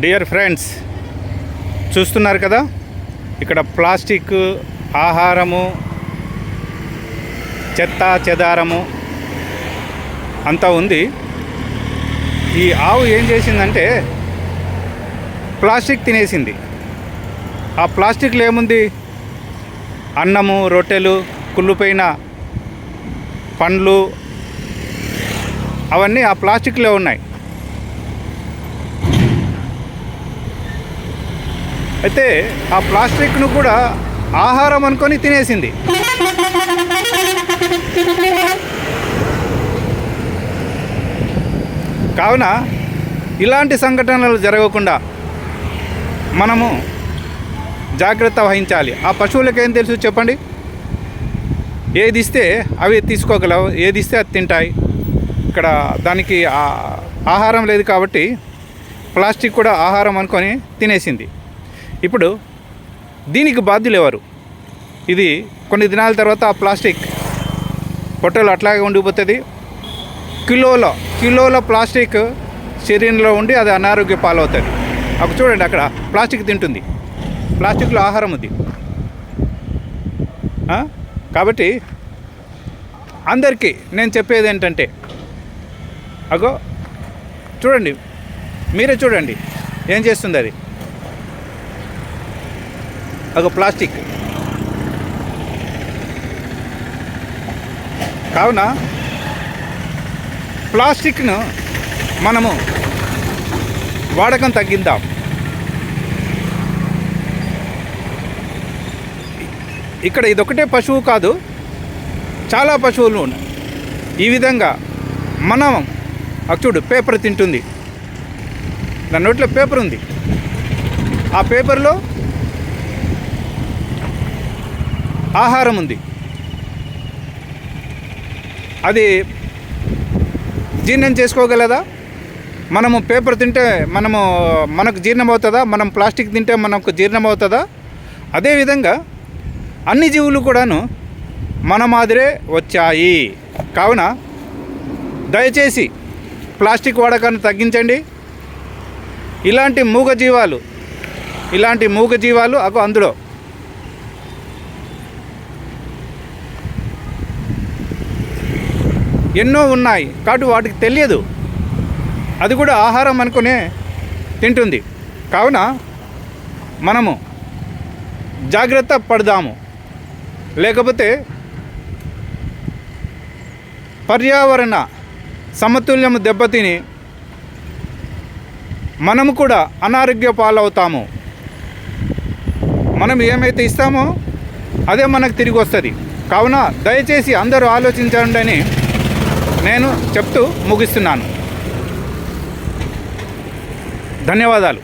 Dear friends, చూస్తున్నారు కదా, ఇక్కడ ప్లాస్టిక్ ఆహారము, చెత్త చెదారము అంతా ఉంది. ఈ ఆవు ఏం చేసిందంటే ప్లాస్టిక్ తినేసింది. ఆ ప్లాస్టిక్లో ఏముంది? అన్నము, రొట్టెలు, కుళ్ళిపోయిన పండ్లు, అవన్నీ ఆ ప్లాస్టిక్లో ఉన్నాయి. అయితే ఆ ప్లాస్టిక్ను కూడా ఆహారం అనుకొని తినేసింది. కావున ఇలాంటి సంఘటనలు జరగకుండా మనము జాగ్రత్త వహించాలి. ఆ పశువులకు ఏం తెలుసు చెప్పండి? ఏది ఇస్తే అవి తీసుకోగలవు, ఏది ఇస్తే అది తింటాయి. ఇక్కడ దానికి ఆహారం లేదు కాబట్టి ప్లాస్టిక్ కూడా ఆహారం అనుకొని తినేసింది. ఇప్పుడు దీనికి బాధ్యులు ఎవరు? ఇది కొన్ని దినాల తర్వాత ఆ ప్లాస్టిక్ పొట్టలు అట్లాగే ఉండిపోతుంది. కిలోల ప్లాస్టిక్ శరీరంలో ఉండి అది అనారోగ్య పాలవుతుంది. అక్కడ చూడండి, అక్కడ ప్లాస్టిక్ తింటుంది, ప్లాస్టిక్లో ఆహారం ఉంది. కాబట్టి అందరికీ నేను చెప్పేది ఏంటంటే, అగో చూడండి, మీరే చూడండి ఏం చేస్తుంది అది. అగో ప్లాస్టిక్. కావున ప్లాస్టిక్ను మనము వాడకం తగ్గిద్దాం. ఇక్కడ ఇదొకటే పశువు కాదు, చాలా పశువులు ఉన్నాయి. ఈ విధంగా మనం చూడు, పేపర్ తింటుంది, దాని నోట్లో పేపర్ ఉంది. ఆ పేపర్లో ఆహారం ఉంది. అది జీర్ణం చేసుకోగలదా? మనము పేపర్ తింటే మనకు జీర్ణం అవుతుందా? మనం ప్లాస్టిక్ తింటే మనకు జీర్ణం అవుతుందా? అదేవిధంగా అన్ని జీవులు కూడాను మన మాదిరే వచ్చాయి. కావున దయచేసి ప్లాస్టిక్ వాడకాన్ని తగ్గించండి. ఇలాంటి మూగజీవాలు అందులో ఎన్నో ఉన్నాయి కాబట్టి వాటికి తెలియదు, అది కూడా ఆహారం అనుకునే తింటుంది. కావున మనము జాగ్రత్త పడదాము, లేకపోతే పర్యావరణ సమతుల్యము దెబ్బతిని మనము కూడా అనారోగ్య పాలవుతాము. మనం ఏమైతే ఇస్తామో అదే మనకు తిరిగి వస్తుంది. కావున దయచేసి అందరూ ఆలోచించండి అని నేను చెప్తూ ముగిస్తున్నాను. ధన్యవాదాలు.